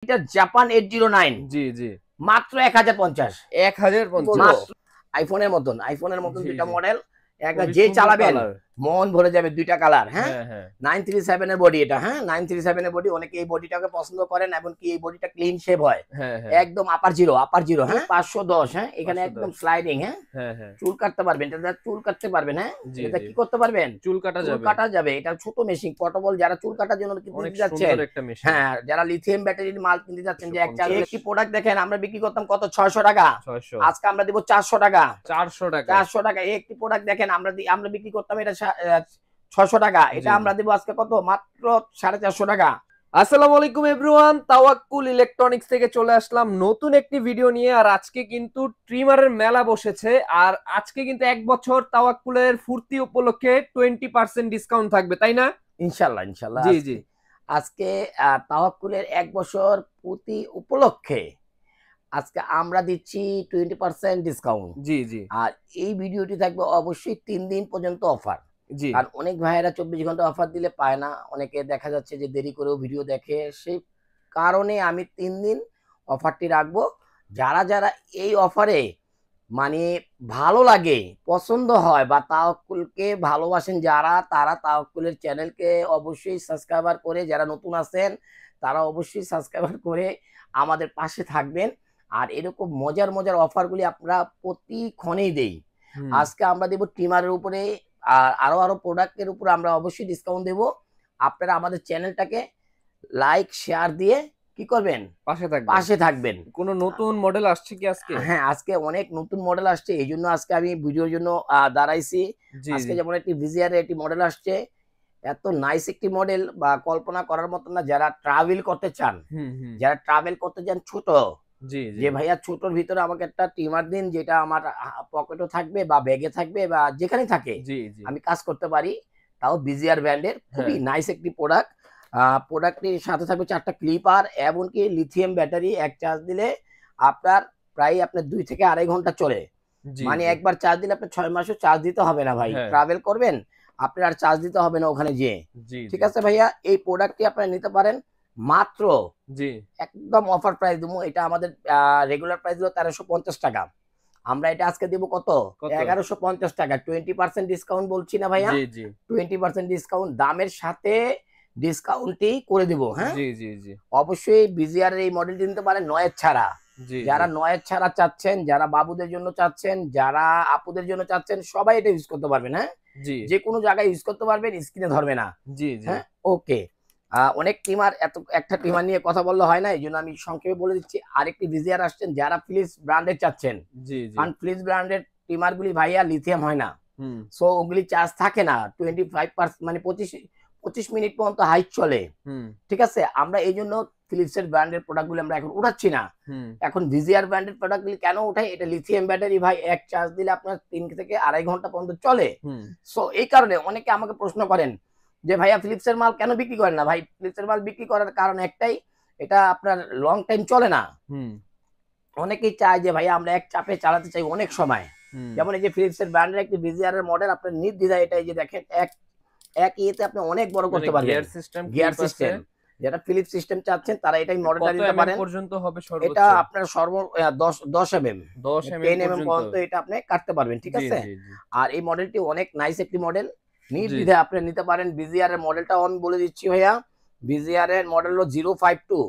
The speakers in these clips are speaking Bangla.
এটা জাপান 809। জি জি মাত্র 1050। 1050 আইফোনের মতন জি দুইটা জি মডেল। একটা খুবই যে সুন্দর চালাবেন কালার। মন ভরে যাবে। দুইটা কালার, হ্যাঁ। হ্যাঁ হ্যাঁ 937 এর বডি এটা, হ্যাঁ। 937 এর বডি, অনেকে এই বডিটাকে পছন্দ করেন এবং কি এই বডিটা ক্লিন শেভ হয়। হ্যাঁ হ্যাঁ একদম আপার জিরো, হ্যাঁ। 510, হ্যাঁ। এখানে একদম 510 স্লাইডিং, হ্যাঁ। হ্যাঁ হ্যাঁ চুল কাটতে পারবেন, এটা চুল কাটতে পারবেন, হ্যাঁ। জি এটা জি কি করতে পারবেন? চুল কাটা চুল যাবে। কাটা যাবে। এটা ছোট মেশিন পোর্টেবল, যারা চুল কাটার জন্য কিনতে অনেক যাচ্ছেন, সুন্দর একটা মেশিন। হ্যাঁ, যারা লিথিয়াম ব্যাটারির মাল কিনতে যাচ্ছেন, যে এক চার্জে 150 একটি প্রোডাক্ট দেখেন আমরা বিক্রি করতাম কত, 600 টাকা। 600 আজকে আমরা দিব 400 টাকা। 400 টাকায়। 400 টাকা। এই একটি প্রোডাক্ট দেখেন আমরা বিক্রি করতাম এটা 600 টাকা। জি এটা জি আমরা দিব আজকে কত, মাত্র 450 টাকা। আসসালামু আলাইকুম এভরিওয়ান, তাওয়াক্কুল ইলেকট্রনিক্স থেকে চলে আসলাম নতুন একটি ভিডিও নিয়ে। আর আজকে কিন্তু ট্রিমারের মেলা বসেছে, আর আজকে কিন্তু 1 বছর তাওয়াক্কুলের ফুর্তি উপলক্ষে 20% ডিসকাউন্ট থাকবে, তাই না? ইনশাল্লাহ, ইনশাল্লাহ। জি জি আজকে আজকে তাওয়াক্কুলের 1 বছর প্রতি উপলক্ষে আজকে আমরা দিচ্ছি 20% ডিসকাউন্ট। জি জি আর এই ভিডিওটি থাকবে অবশ্যই 3 দিন পর্যন্ত অফার। জি কারণ অনেক ভাইয়েরা 24 ঘন্টা অফার দিলে পায় না, অনেকে দেখা যাচ্ছে যে দেরি করেও ভিডিও দেখে। সেই কারণে আমি 3 দিন অফারটি রাখবো। যারা যারা এই অফারে মানে ভালো লাগে, পছন্দ হয় বা তাওয়াক্কুলকে ভালোবাসেন, যারা তারা তাওয়াক্কুলের চ্যানেলকে অবশ্যই সাবস্ক্রাইবার করে, যারা নতুন আছেন তারা অবশ্যই সাবস্ক্রাইবার করে আমাদের পাশে থাকবেন। আর এরকম মজার মজার অফারগুলি আমরা প্রতিক্ষণেই দেই। হুম আজকে আমরা দেব ট্রিমারের উপরে, আর আরো প্রোডাক্টের উপরে আমরা অবশ্যই ডিসকাউন্ট দেব। আপনারা আমাদের চ্যানেলটাকে লাইক শেয়ার দিয়ে কি করবেন, পাশে থাকবেন। পাশে থাকবেন। কোনো নতুন মডেল আসছে কি আজকে? হ্যাঁ, আজকে অনেক নতুন মডেল আসছে, এই জন্য আজকে আমি ভিডিওর জন্য দাঁড়াইছি। জি আজকে জি যেমন একটি ভিজিআর একটি মডেল আসছে, এত নাইস একটি মডেল, বা কল্পনা করার মতো না। যারা ট্রাভেল করতে চান, হুম ছোট, জি জি যে ভাইয়া ছোটর ভিতরে আমাকে একটা ট্রিমার দিন, যেটা আমার পকেটও থাকবে বা ব্যাগে থাকবে বা যেখানে থাকে জি জি আমি কাজ করতে পারি, তাও বিজিআর ব্র্যান্ডের খুবই হ্যাঁ নাইস একটি প্রোডাক্ট। প্রোডাক্টটির সাথে থাকবে 4টা ক্লিপার, এমনকি লিথিয়াম ব্যাটারি। এক চার্জ দিলে আপনার প্রায় আপনার 2 থেকে 2.5 ঘন্টা চলে। জি মানে জি একবার চার্জ দিলে আপনার 6 মাসও চার্জ দিতে হবে না ভাই। হ্যাঁ ট্রাভেল করবেন, আপনার আর চার্জ দিতে হবে না ওখানে যেয়ে। জি ঠিক জি আছে ভাইয়া, এই প্রোডাক্টটি আপনারা নিতে পারেন মাত্র জি একদম অফার প্রাইস দেবো। এটা আমাদের রেগুলার প্রাইস হলো 1350 টাকা। আমরা এটা আজকে দিব কত, কত? 1150 টাকা। 20% ডিসকাউন্ট বলছি না ভাইয়া, জি জি 20% ডিসকাউন্ট, দামের সাথে ডিসকাউন্টই করে দিব, হ্যাঁ। জি জি জি অবশ্যই বিজিআর এই মডেলটি নিতে পারেন নয়েজ ছাড়া। জি জি যারা নয়েজ ছাড়া চাচ্ছেন, যারা বাবুদের জন্য চাচ্ছেন, যারা আপুদের জন্য চাচ্ছেন, সবাই এটা ইউজ করতে পারবেন, হ্যাঁ। জি যে কোনো জায়গায় ইউজ করতে পারবেন, স্ক্রিনে ধরবে না, জি জি হ্যাঁ। ওকে। অনেক টিমার, একটা টিমার নিয়ে কথা বললে হয় না, এই জন্য আমি সংক্ষেপে বলে দিচ্ছি। আরেকটি ভিজিআর আসছেন, যারা ফিলিপস ব্র্যান্ডের চাচ্ছেন। জি জি কারণ ফিলিপস ব্র্যান্ডের টিমার গুলি ভাইয়া লিথিয়াম হয় না, হুম সো ওগুলি চার্জ থাকে না 25%, মানে 25 মিনিট পর্যন্ত হাইট চলে। হুম ঠিক আছে, আমরা এই জন্য ফিলিপসের ব্র্যান্ডের প্রোডাক্টগুলো আমরা এখন উঠাচ্ছি না। হুম এখন ভিজিআর ব্র্যান্ডের প্রোডাক্টগুলি কেন উঠাই, এটা লিথিয়াম ব্যাটারি ভাই, এক চার্জ দিলে আপনার 3 থেকে 2.5 ঘন্টা পর্যন্ত চলে। হুম সো এই কারণে অনেকে আমাকে প্রশ্ন করেন যে ভাইয়া ফিলিপসের মাল কেন বিক্রি করেন না। ভাই, ফিলিপসের মাল বিক্রি করার কারণ একটাই, এটা আপনার লং টাইম চলে না। হুম অনেকেই চায় যে ভাইয়া আমরা এক চাপে চালাতে চাই অনেক সময়। হুম যেমন এই যে ফিলিপসের ব্র্যান্ডের একটি ভিজিআর এর মডেল, আপনার নির্দ্বিধায় এটা এই যে দেখেন, এক এক ইয়েতে আপনি অনেক বড় মানে করতে পারবেন। গিয়ার সিস্টেম গিয়ার ক্লিপ আছে। সিস্টেম, যেটা ফিলিপস সিস্টেম চাচ্ছেন তারা এটাই মডেলটা কত নিতে এমএম পারেন। পর্যন্ত হবে এটা সর্বোচ্চ? আপনার 10 mm, 10 এমএম 10 mm পর্যন্ত। পর্যন্ত এটা আপনি কাটতে পারবেন, ঠিক জি আছে। জি জি আর এই মডেলটি অনেক নাইস একটি মডেল, জি নির্দ্বিধায় আপনি নিতে পারেন। বিজিআর এর মডেলটাও আমি বলে দিচ্ছি ভাইয়া, বিজিআর এর মডেল হলো 052।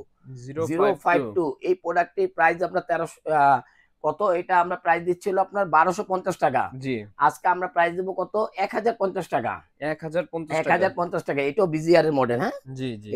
052 এই প্রোডাক্টটির প্রাইস আপনার 1300 কত, এটা আমরা প্রাইস দিচ্ছিল আপনার 1250 টাকা। জি আজকে আমরা প্রাইস দেবো কত, 1050 টাকা। 1050 টাকা। 1050 টাকা। এটাও বিজিআর এর মডেল, হ্যাঁ। জি জি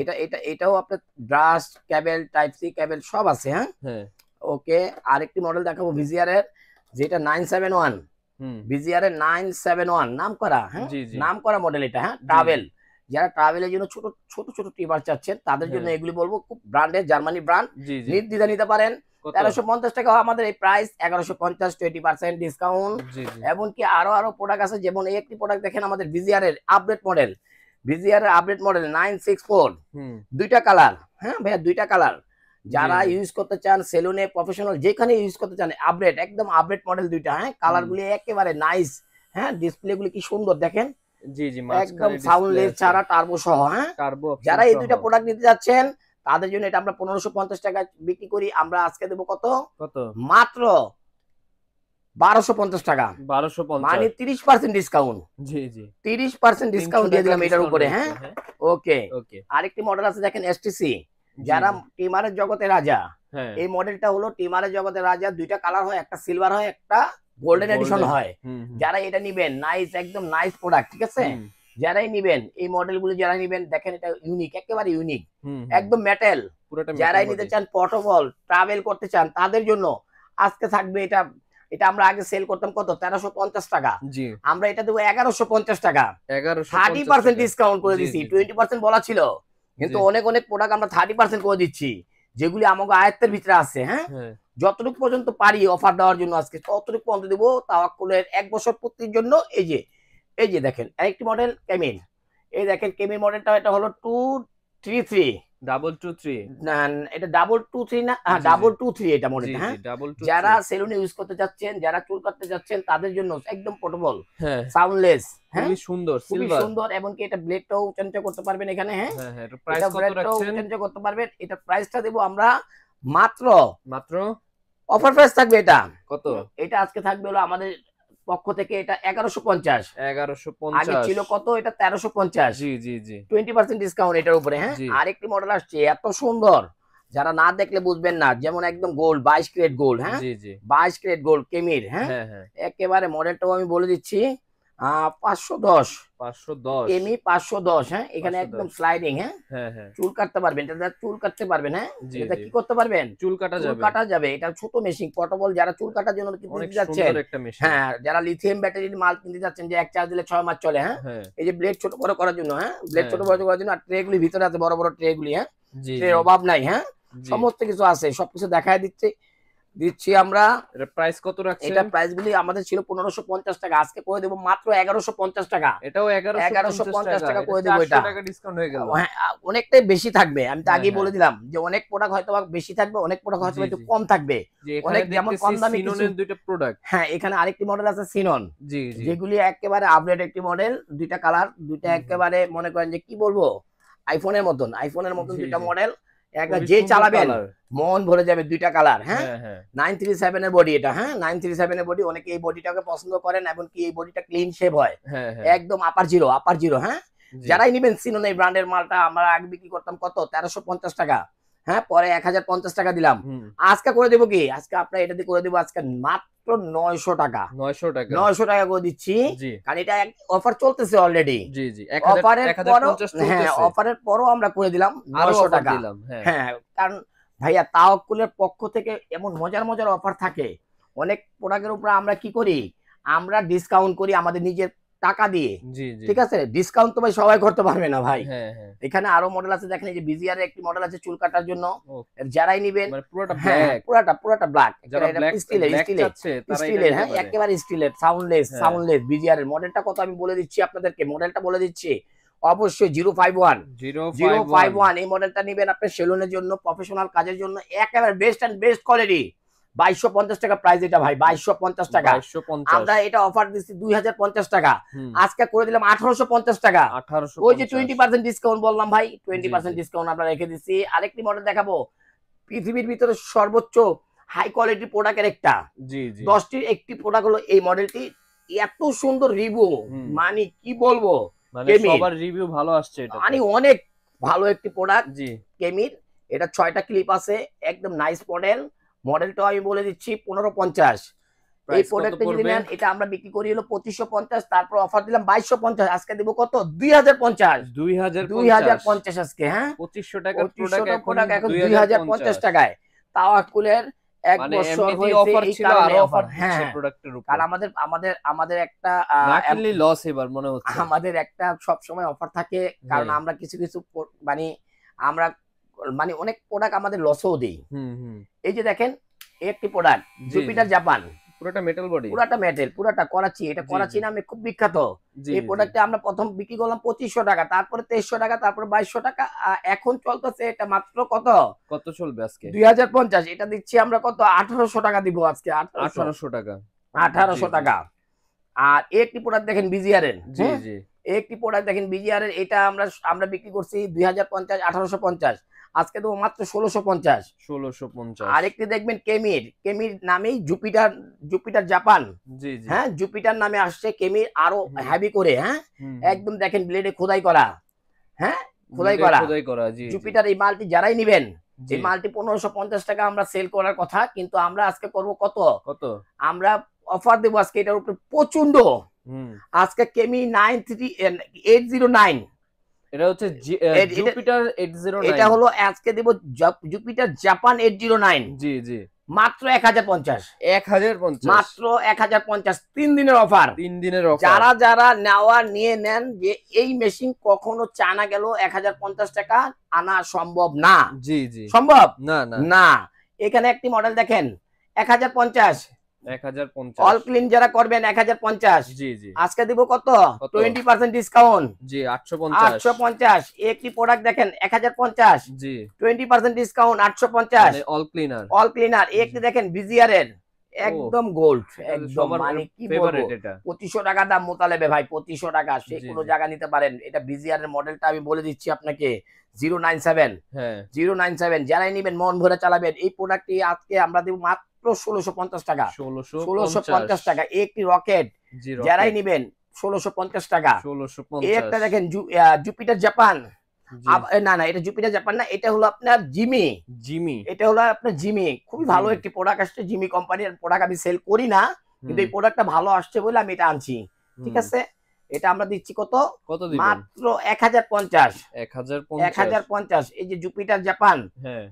এটাও আপনার ব্রাশ কেবল, টাইপ সি কেবল সব আছে, হ্যাঁ। হ্যাঁ ওকে, আরেকটি মডেল দেখাবো ভিজিআর এর, যেটা 971। হুম ভিজিআর এর 971 নাম করা, হ্যাঁ, জি জি নাম করা মডেল এটা, হ্যাঁ। জি ট্রাভেল, যারা ট্রাভেলের জন্য ছোট ছোট ছোট টিমার চাচ্ছেন তাদের জন্য হ্যাঁ এগুলি বলবো, খুব ব্র্যান্ডের, জার্মানি ব্র্যান্ড, জি জি নির্দ্বিধা নিতে পারেন। কত? 1350 টাকা আমাদের এই প্রাইস, 1150, 20% ডিসকাউন্ট। জি জি এমনকি আরো প্রোডাক্ট আছে, যেমন এই একটি প্রোডাক্ট দেখেন আমাদের ভিজিআর এর আপডেট মডেল, ভিজিআর এর আপডেট মডেল 964। হুম দুইটা কালার, হ্যাঁ ভাইয়া, দুইটা কালার। জি যারা জি ইউজ করতে চান সেলুনে, প্রফেশনাল, যেখানে ইউজ করতে চান, আপডেট, একদম আপডেট মডেল দুইটা, হ্যাঁ। কালার হুম গুলি একেবারে নাইস, হ্যাঁ। ডিসপ্লে গুলি কি সুন্দর দেখেন, জি জি একদম মাঝখানে ডিসপ্লে সাউন্ডলেস আছে, ছাড়া, টার্বো সহ, হ্যাঁ। টার্বো অপশন যারা এই সহ। দুইটা প্রোডাক্ট নিতে যাচ্ছেন তাদের জন্য এটা আমরা 1550 টাকা বিক্রি করি। আমরা আজকে দেবো কত? কত? মাত্র 1250 টাকা, 1250, মানে 30% ডিসকাউন্ট। জি জি 30% ডিসকাউন্ট দিয়ে দিলাম এটার উপরে। হ্যাঁ, ওকে। ওকে, আরেকটি মডেল আছে দেখেন এসটিসি, যারা টিমারের জগতে রাজা। হ্যাঁ, এই মডেলটা হলো টিমারের জগতে রাজা। দুইটা কালার হয়, একটা সিলভার হয়, একটা গোল্ডেন এডিশন হয়। যারা এটা নিবেন নাইস, একদম নাইস প্রোডাক্ট, ঠিক আছে? যারাই নিবেন এই মডেলগুলো, যারা নিবেন দেখেন এটা ইউনিক, একেবারে ইউনিক, একদম মেটাল। যারাই নিতে চান, পোর্টেবল ট্রাভেল করতে চান, তাদের জন্য আজকে থাকবে এটা। এটা আমরা আগে সেল করতাম কত? 1350 টাকা, আমরা এটা দেবো 1150 টাকা। 30% ডিসকাউন্ট করে দিচ্ছি। 20% বলা ছিল, কিন্তু অনেক অনেক প্রোডাক্ট আমরা 30% করে দিচ্ছি, যেগুলি আমাকে আয়ত্তের ভিতরে আছে। হ্যাঁ, যতটুকু পর্যন্ত পারি অফার দেওয়ার জন্য আজকে ততটুকু পর্যন্ত দেবো। তাওয়াক্কুলের 1 বছর পূর্তির জন্য এই যে দেখেন আরেকটি মডেল কেমিল। এই দেখেন কেমিল মডেলটা, এটা হলো 233 223, না এটা 223 না, 223 এটা মডেলটা। হ্যাঁ, যারা সেলুনে ইউজ করতে যাচ্ছেন, যারা চুল কাটতে যাচ্ছেন, তাদের জন্য একদম পোর্টেবল, সাউন্ডলেস, হ্যাঁ খুবই সুন্দর, খুবই সুন্দর। এবং কি এটা ব্লেডটাও চেঞ্জ করতে পারবেন এখানে। হ্যাঁ, এটা প্রাইস কত রাখছেন? চেঞ্জ করতে পারবেন। এটা প্রাইসটা দেব আমরা মাত্র মাত্র অফার প্রাইস থাকবে এটা। কত? এটা আজকে থাকবে হলো আমাদের পক্ষ থেকে এটা 1150। 1150 আগে ছিল কত? এটা 1350। জি জি জি 20% ডিসকাউন্ট এটার উপরে। হ্যাঁ, আরেকটি মডেল আসছে এত সুন্দর, যারা না দেখলে বুঝবেন না, যেমন একদম গোল্ড, 22 ক্যারেট গোল্ড। হ্যাঁ, জি জি 22 ক্যারেট গোল্ড কেমির। হ্যাঁ, একেবারে মডেলটাও আমি বলে দিচ্ছি, 510 কেমি 510। হ্যাঁ, এখানে একদম স্লাইডিং। হ্যাঁ, চুল কাটতে পারবেন, এটা চুল কাটতে পারবেন। হ্যাঁ, এটা কি করতে পারবেন? চুল কাটা যাবে। এটা ছোট মেশিন, পোর্টেবল, যারা চুল কাটার জন্য কিনতে যাচ্ছেন। হ্যাঁ, যারা লিথিয়াম ব্যাটারির মাল কিনতে যাচ্ছেন, যে এক চার্জ দিলে 6 মাস চলে। হ্যাঁ, এই যে ব্লেড ছোট বড় করার জন্য। হ্যাঁ, ব্লেড ছোট বড় করার জন্য। আর ট্রে গুলি ভিতরে আছে, বড় বড় ট্রে গুলি। হ্যাঁ, ট্রের অভাব নাই। হ্যাঁ, সমস্ত কিছু আছে, সবকিছু দেখায় দিচ্ছি আমরা। এটা প্রাইস কত রাখছেন? এটা প্রাইস গুলি আমাদের ছিল 1550 টাকা, আজকে করে দেব মাত্র 1150 টাকা। এটাও 1150 টাকা করে দেব। এটা 400 টাকা ডিসকাউন্ট হয়ে গেল। হ্যাঁ, অনেকটাই বেশি থাকবে। আমি তো আগেই বলে দিলাম যে অনেক প্রোডাক্ট হয়তো বেশি থাকবে, অনেক প্রোডাক্ট হয়তো একটু কম থাকবে। অনেক যেমন কম দামি সিননের দুইটা প্রোডাক্ট। হ্যাঁ, এখানে আরেকটি মডেল আছে সিনন, যেগুলি একেবারে আপডেট একটি মডেল। দুইটা কালার, দুইটা একেবারে মনে করেন যে কি বলবো, আইফোনের মতন দুইটা মডেল। যে চালাবেন মন ভরে যাবে, দুইটা কালার। হ্যাঁ, 937 এর বডি এটা। হ্যাঁ, 937 এর বডি, অনেকে এই বডিটাকে পছন্দ করেন, এবং কি এই বডিটা ক্লিন শেভ হয়, একদম আপার জিরো। হ্যাঁ, যারাই নিবেন সিনন এই ব্র্যান্ডের মালটা, আমরা আগে বিক্রি করতাম কত? 1350 টাকা। হ্যাঁ, পরে 1050 টাকা দিলাম। আজকে করে দেবো কি, আজকে আপনার এটা দিয়ে করে দেবো আজকে মাত্র 900 টাকা। 900 টাকা করে দিচ্ছি, কারণ এটা অফার চলতেছে অলরেডি। অফারের পরও আমরা করে দিলাম 900 টাকা। হ্যাঁ, কারণ ভাইয়া তাওয়াক্কুলের পক্ষ থেকে এমন মজার মজার অফার থাকে। অনেক প্রোডাক্টের উপর আমরা কি করি, আমরা ডিসকাউন্ট করি আমাদের নিজের টাকা দিয়ে। ঠিক আছে, ডিসকাউন্ট তো ভাই সবাই করতে পারবে না ভাই। এখানে আরো মডেল আছে দেখেন, এই যে বিজিআর একটি মডেল আছে চুল কাটার জন্য। যারাই নিবেন পুরোটা ব্ল্যাক, স্টিলের। হ্যাঁ, একেবারে স্টিলের, সাউন্ডলেস বিজিআর এর মডেলটা কত আমি বলে দিচ্ছি আপনাদেরকে, মডেলটা বলে দিচ্ছি। অবশ্যই 051 এই মডেলটা নিবেন আপনার সেলুনের জন্য, প্রফেশনাল কাজের জন্য, একেবারে বেস্ট কোয়ালিটি। 2250 টাকা প্রাইস এটা ভাই, 2250 টাকা। আমরা এটা অফার দিচ্ছি 2050 টাকা, আজকে করে দিলাম 1850 টাকা। ওই যে 20% ডিসকাউন্ট বললাম ভাই, 20% ডিসকাউন্ট আমরা রেখে দিচ্ছি। আরেকটি মডেল দেখাবো, পৃথিবীর ভিতরে সর্বোচ্চ হাই কোয়ালিটি প্রোডাক্টের একটা, 10টির একটি প্রোডাক্ট হলো এই মডেলটি। এত সুন্দর রিভিউ, মানে কি বলবো, সবার রিভিউ ভালো আসছে। এটা মানে অনেক ভালো একটি প্রোডাক্ট কেমির। এটা 6টা ক্লিপ আছে, একদম নাইস মডেলটা আমি বলে দিচ্ছি 1550। এই প্রোডাক্টটা যদি নেন, এটা আমরা বিক্রি করি হলো 2550, তারপর অফার দিলাম 2250। আজকে দেব কত? 2050 আজকে। হ্যাঁ, 2500 টাকার প্রোডাক্ট এখন 2050 টাকায়। তাওয়াক্কুলের 1 বছর অফার ছিল, আর অফার দিচ্ছে প্রোডাক্টের উপর। কারণ আমাদের একটা নাকিনলি লস এবার মনে হচ্ছে। আমাদের একটা সব সময় অফার থাকে, কারণ আমরা কিছু আমরা অনেক প্রোডাক্ট আমাদের লসও দেই। এই যে দেখেন একটি প্রোডাক্ট, জুপিটার জাপান, পুরোটা মেটাল বডি, পুরোটা করাচি। এটা করাচি নামে খুব বিখ্যাত। এই প্রোডাক্টটা আমরা প্রথম বিক্রি করলাম 2500 টাকা, তারপরে 2300 টাকা, তারপরে 2200 টাকা। এখন চলতেছে এটা মাত্র কত চলবে আজকে? 2050। এটা দিচ্ছি আমরা কত? 1800 টাকা দিব আজকে। 1800 টাকা। আর একটি প্রোডাক্ট দেখেন বিজিআর এর, একটি প্রোডাক্ট দেখেন বিজিআর এর, এটা আমরা বিক্রি করছি 2050, 1850। আজকে দেবো মাত্র 1650। 1650। আরেকটি দেখবেন কেমির নামেই জুপিটার জাপান। জি জি। হ্যাঁ, জুপিটার নামে আসছে কেমির, আরো হেভি করে। হ্যাঁ, একদম দেখেন ব্লেডে খোদাই করা। হ্যাঁ, খোদাই করা। জি জুপিটার এই মালটি যারাই নিবেন, জি। এই মালটি 1550 টাকা আমরা সেল করার কথা, কিন্তু আমরা আজকে করব কত? আমরা অফার দেবো আজকে এটার উপরে প্রচন্ড। আজকে কেমি 809, এটা হচ্ছে জুপিটার 809। এটা হলো আজকে দেব জুপিটার জাপান 809। জি জি। মাত্র 1050। মাত্র 1050, 3 দিনের অফার। যারা নিয়ে নেন, যে এই মেশিন কখনো চায়না গেল 1050 টাকা আনা সম্ভব না। জি জি, সম্ভব না। এখানে একটি মডেল দেখেন 1050। অল ক্লিন যারা করবেন 1050। জি জি। আজকে দিব কত? 20% ডিসকাউন্ট। জি, 850। একটি প্রোডাক্ট দেখেন 1050। জি, 20% ডিসকাউন্ট 850। All cleaner. একটি দেখেন বিজিআর এর একদম গোল্ড, একদম মানে কি বলবো, 2500 টাকা দাম মোতালেবে ভাই, 2500 টাকা। সে কোনো জায়গা নিতে পারেন। এটা বিজিআর এর মডেলটা আমি বলে দিচ্ছি আপনাকে, 097। হ্যাঁ, 097 যারাই নেবেন মন ভরে চালাবেন। এই প্রোডাক্টটি আজকে আমরা দেব মাত্র 1650 টাকা। 1650 টাকা। একটি রকেট যারাই নেবেন 1650 টাকা। একটা দেখেন জুপিটার জাপান। না, এটা জুপিটার জাপান না, এটা হলো আপনার জিমি। এটা হলো আপনার জিমি, খুবই ভালো একটি প্রোডাক্ট আসছে। জিমি কোম্পানির প্রোডাক্ট আমি সেল করি না, কিন্তু এই প্রোডাক্টটা ভালো আসছে বলে আমি এটা আনছি। ঠিক আছে, এটা আমরা দিচ্ছি কত? মাত্র 1050। 1050। এই যে জুপিটার জাপান,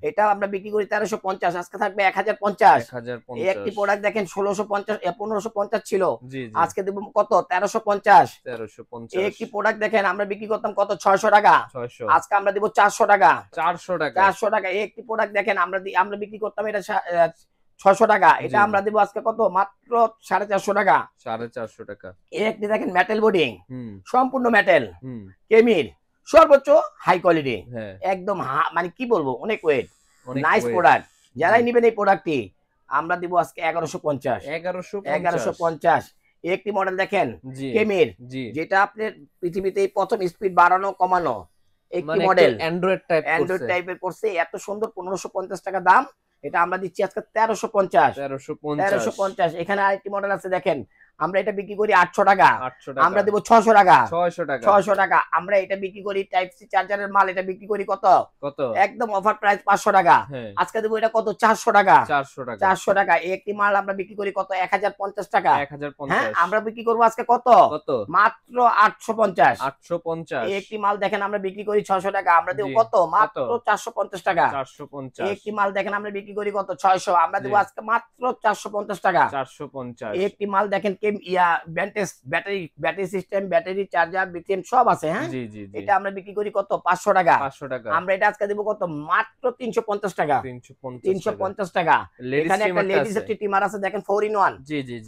এটা আমরা বিক্রি করি 1350, আজকে থাকবে 1050। এই একটি প্রোডাক্ট দেখেন 1650, 1550 ছিল, আজকে দেব কত? 1350। এই একটি প্রোডাক্ট দেখেন আমরা বিক্রি করতাম কত? 600 টাকা, আজকে আমরা দেব 400 টাকা। 400 টাকা। এই একটি প্রোডাক্ট দেখেন আমরা বিক্রি করতাম এটা 600 টাকা, এটা আমরা দেব আজকে কত? মাত্র 450 টাকা। 450 টাকা। এই একটি দেখেন মেটাল বোর্ডিং, সম্পূর্ণ মেটাল, কেমির, সর্বোচ্চ হাই কোয়ালিটি, একদম মানে কি বলবো, অনেক ওয়েট, নাইস প্রোডাক্ট। যারাই নেবেন এই প্রোডাক্টটি আমরা দিব আজকে 1150। 1150। একটি মডেল দেখেন কেমির, যেটা আপনার পৃথিবীতে প্রথম স্পিড বাড়ানো কমানো একটি মডেল, অ্যান্ড্রয়েড টাইপের করছে, এত সুন্দর। 1550 টাকা দাম, এটা আমরা দিচ্ছি আজকে 1350। এখানে আরেকটি মডেল আছে দেখেন, আমরা এটা বিক্রি করি 800 টাকা, আমরা দেব 600 টাকা। 600 টাকা। আমরা এটা বিক্রি করি টাইপ সি চার্জারের মাল, এটা বিক্রি করি কত? একদম অফার প্রাইস 500 টাকা, আজকে দেব এটা কত? 400 টাকা। 400 টাকা। একটি মাল আমরা বিক্রি করি কত? 1050 টাকা। হ্যাঁ, আমরা বিক্রি করবো আজকে কত? মাত্র 850। একটি মাল দেখেন আমরা বিক্রি করি 600 টাকা, আমরা দেব কত? মাত্র 450 টাকা। একটি মাল দেখেন আমরা বিক্রি করি কত? 600, আমরা দেব আজকে মাত্র 450 টাকা। একটি মাল দেখেন battery system, battery charger, lithium সব আছে। হ্যাঁ, এটা আমরা বিক্রি করি কত? 500 টাকা। আমরা এটা আজকে দেব কত? মাত্র 350 টাকা। 350 টাকা। এখানে একটা লেডিস ট্রিমার আছে দেখেন 4-in-1।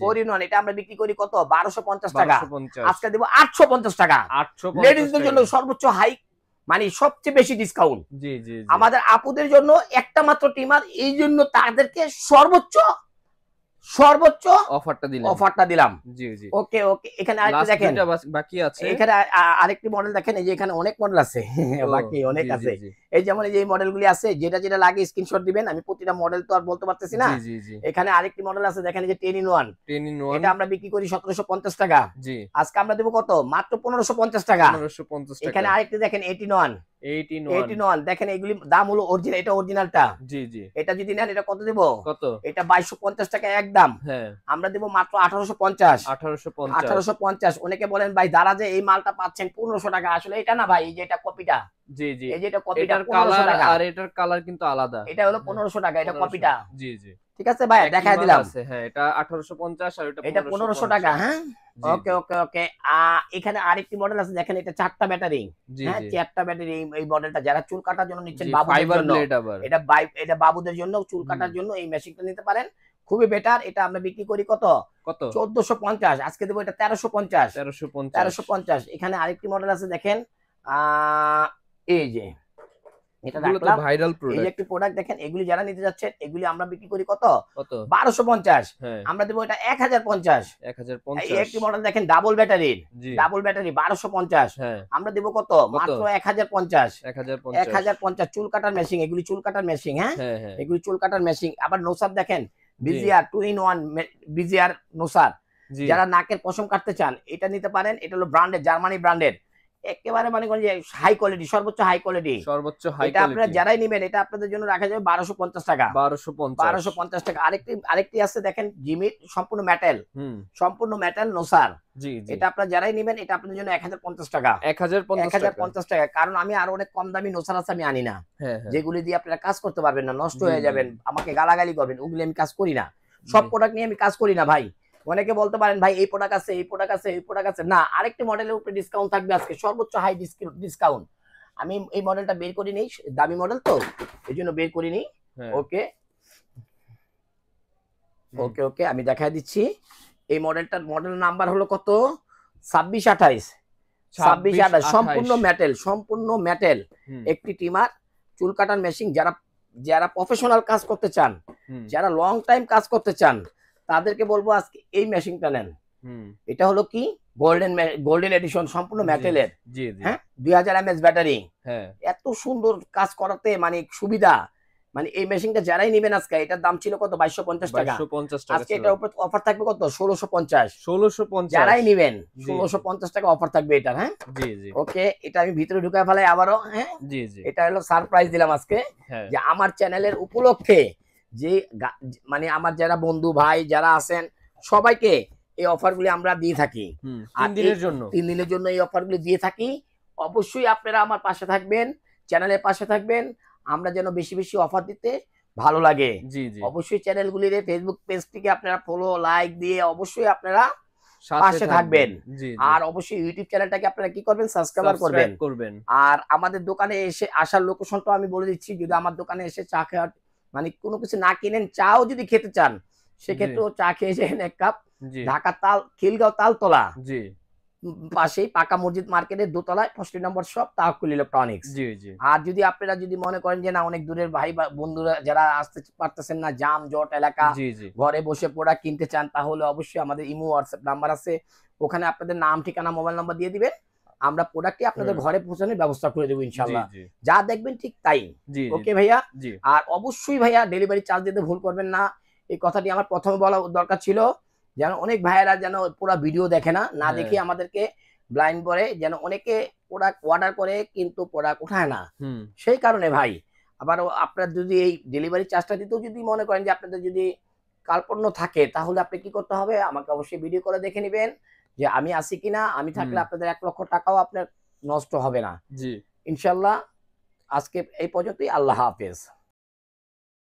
4-in-1 এটা আমরা বিক্রি করি কত? 1250 টাকা, আজকে দেব 850 টাকা। লেডিসদের জন্য সর্বোচ্চ হাই, মানে সবচেয়ে বেশি ডিসকাউন্ট। আমাদের আপুদের জন্য একটা মাত্র ট্রিমার, এই জন্য তাদেরকে সর্বোচ্চ অফারটা দিলাম। ওকে। এখানে আরেকটা দেখেন বাকি আছে, এখানে আরেকটি মডেল দেখেন, এই যে এখানে অনেক মডেল আছে, বাকি অনেক আছে। এই যেমন এই মডেলগুলি আছে, যেটা লাগে স্ক্রিনশট দিবেন, আমি প্রতিটা মডেল তো আর বলতে পারতেছি না। এখানে আরেকটি মডেল আছে দেখেন, এই যে 10-in-1, এটা আমরা বিক্রি করি 1750 টাকা, আজকে আমরা দেব কত? মাত্র 1550 টাকা। এখানে আরেকটি দেখেন 18-in-1 দেখেন, এগুলি দাম হলো অরিজিনাল, এটা অরিজিনালটা। এটা যদি নেন এটা কত দেব? এটা 2250 টাকা একদম, আমরা দেব মাত্র 1850। অনেকে বলেন ভাই দারাজে এই মালটা পাচ্ছেন 1500 টাকা, আসলে এটা না ভাই, এই যে এটা কপিটা, এই যে এটা কপিটার কালার, আর এটার কালার কিন্তু আলাদা, এটা হলো 1500 টাকা, এটা কপিটা। ঠিক আছে ভাই, দেখাই দিলাম। হ্যাঁ, এটা 1850 আর এটা 1500 টাকা। হ্যাঁ, ওকে। এখানে আরেকটি মডেল আছে দেখেন, এটা 4টা ব্যাটারি। হ্যাঁ, 4টা ব্যাটারি। এই মডেলটা যারা চুল কাটার জন্য নিচ্ছেন, বাবুদের জন্য, এটা বাবুদের জন্য চুল কাটার জন্য এই মেশিনটা নিতে পারেন, খুবই বেটার। এটা আমরা বিক্রি করি কত? 1450, আজকে দেবো এটা 1350। এখানে আরেকটি মডেল আছে দেখেন, এই যে এটা এগুলো তো রাখলাম। ভাইরাল এই যে প্রোডাক্ট। একটি প্রোডাক্ট দেখেন, এগুলি যারা নিতে যাচ্ছেন এগুলি আমরা বিক্রি করি কত? কত? 1250। হ্যাঁ, আমরা দেবো এটা 1050। এই 1050। একটি মডেল দেখেন ডাবল ব্যাটারির, জি। Double battery 1250। হ্যাঁ, আমরা দেবো কত? কত? মাত্র 1050। 1050। 1050 চুল কাটার মেশিন, এগুলি চুল কাটার মেশিন, হ্যাঁ হ্যাঁ, হ্যাঁ। এগুলি চুল কাটার মেশিন। আবার নোসার দেখেন, জি, বিজিআর 2 in 1 বিজিআর নোসার। জি। যারা নাকের পশম কাটতে চান এটা নিতে পারেন। এটা হলো ব্র্যান্ডেড, জার্মানি ব্র্যান্ডেড, একেবারে মানে কোন যে হাই কোয়ালিটি, সর্বোচ্চ হাই কোয়ালিটি। সর্বোচ্চ হাই এটা আপনারা কোয়ালিটি। যারাই নেবেন এটা আপনাদের জন্য রাখা যাবে 1250 টাকা। 1250। 1250 টাকা। আরেকটি আছে দেখেন জিমির, সম্পূর্ণ মেটাল, হুম। সম্পূর্ণ মেটাল নোসার। জি, জি। এটা আপনারা যারাই নেবেন এটা আপনাদের জন্য 1050 টাকা। 1050 টাকা। 1050 টাকা। কারণ আমি আরো অনেক কম দামি নোসার আছে, আমি আনি না, হ্যাঁ, হ্যাঁ। যেগুলি দিয়ে আপনারা কাজ করতে পারবেন না, নষ্ট জি, হয়ে জি। যাবেন, আমাকে গালাগালি করবেন, ওগুলি আমি কাজ করি না। সব জি। প্রোডাক্ট নিয়ে আমি কাজ করি না ভাই। অনেকে বলতে পারেন ভাই এই প্রোডাক্ট আছে, এই প্রোডাক্ট আছে, এই প্রোডাক্ট আছে। না, আরেকটি মডেলের উপরে ডিসকাউন্ট থাকবে আজকে, সর্বোচ্চ হাই ডিসকাউন্ট। আমি এই মডেলটা বের করি নেই, দামি মডেল তো এই জন্য বের করিনি। হ্যাঁ। ওকে হুম। ওকে ওকে আমি দেখাই দিচ্ছি। এই মডেলটার মডেল নাম্বার হলো কত? 2628। 2628 সম্পূর্ণ মেটাল, সম্পূর্ণ মেটাল হুম, একটি ট্রিমার, চুল কাটার মেশিন। যারা যারা প্রফেশনাল কাজ করতে চান, হুম, যারা লং টাইম কাজ করতে চান, তাদেরকে বলবো আজকে এই মেশিনটা নেন। হুম। এটা হলো কি গোল্ডেন এডিশন, সম্পূর্ণ জি, মেটালের, জি, জি। হ্যাঁ 2000 mAh ব্যাটারি। হ্যাঁ। এত সুন্দর কাজ করাতে মানে সুবিধা। মানে এই মেশিনটা যারাই নেবেন আজকে, এটার দাম ছিল কত? 2250 টাকা। 2250 টাকা আজকে ছিল। এটার উপর অফার থাকবে কত? 1650। 1650। যারাই নেবেন জি, 1650 টাকা অফার থাকবে এটার, হ্যাঁ। জি, জি। ওকে, এটা আমি ভিতরে ঢুকায় ফেলাই আবারও, হ্যাঁ। জি, জি। এটা হলো সারপ্রাইজ দিলাম আজকে, হ্যাঁ। যে আমার চ্যানেলের উপলক্ষে যে মানে আমার যারা বন্ধু ভাই যারা আছেন সবাইকে এই অফারগুলি আমরা দিয়ে থাকি। হুম, আর 3 দিনের জন্য। 3 দিনের জন্য এই অফারগুলি দিয়ে থাকি। অবশ্যই আপনারা আমার পাশে থাকবেন, চ্যানেলের পাশে থাকবেন, আমরা যেন বেশি বেশি অফার দিতে ভালো লাগে। জি, জি। অবশ্যই চ্যানেলগুলির ফেসবুক পেজটিকে আপনারা ফলো লাইক দিয়ে অবশ্যই আপনারা সাথে পাশে থাকবেন। জি, জি। আর অবশ্যই ইউটিউব চ্যানেলটাকে আপনারা কি করবেন? সাবস্ক্রাইব করবেন। করবেন। আর আমাদের দোকানে এসে আসার লোকেশনটা আমি বলে দিচ্ছি। যদি আমার দোকানে এসে চা খাওয়ার মানে কোনো কিছু না কিনেন, চাও যদি খেতে চান সেক্ষেত্রেও চা খেয়ে যাবেন 1 কাপ। জি, ঢাকা খিলগাঁও তালতলা জি, পাশেই পাকা মসজিদ মার্কেটের দোতলায় 65 নম্বর শপ, তাওয়াক্কুল ইলেকট্রনিক্স। জি, জি। আর যদি আপনারা যদি মনে করেন যে না অনেক দূরের ভাই বা বন্ধুরা যারা আসতে পারতেছেন না, জাম জট এলাকা, জি, জি। ঘরে বসে প্রোডাক্ট কিনতে চান, তাহলে অবশ্যই আমাদের ইমো হোয়াটসঅ্যাপ নাম্বার আছে, ওখানে আপনাদের নাম ঠিকানা মোবাইল নাম্বার দিয়ে দিবেন, আমরা প্রোডাক্টটি আপনাদের ঘরে পৌঁছানোর ব্যবস্থা করে দেবো ইনশাআল্লাহ। জি, জি। যা দেখবেন ঠিক তাই। জি, ওকে ভাইয়া। জি। আর অবশ্যই ভাইয়া ডেলিভারি চার্জ দিতে ভুল করবেন না। এই কথাটি আমার প্রথমে বলা দরকার ছিল, যেন অনেক ভাইয়েরা যেন পুরো ভিডিও দেখে না, না হ্যাঁ। দেখে আমাদেরকে ব্লাইন্ড করে, যেন অনেকে প্রোডাক্ট অর্ডার করে কিন্তু প্রোডাক্ট উঠায় না। হুম, সেই কারণে ভাই, আবার আপনার যদি এই ডেলিভারি চার্জটা দিতেও যদি মনে করেন যে আপনাদের যদি কার্পণ্য থাকে, তাহলে আপনি কি করতে হবে? আমাকে অবশ্যই ভিডিও করে দেখে নিবেন যে আমি আছি কিনা। আমি থাকলে আপনাদের 1 লক্ষ টাকাও আপনার নষ্ট হবে না জি। ইনশাআল্লাহ। আজকে এই পর্যন্তই। আল্লাহ হাফেজ।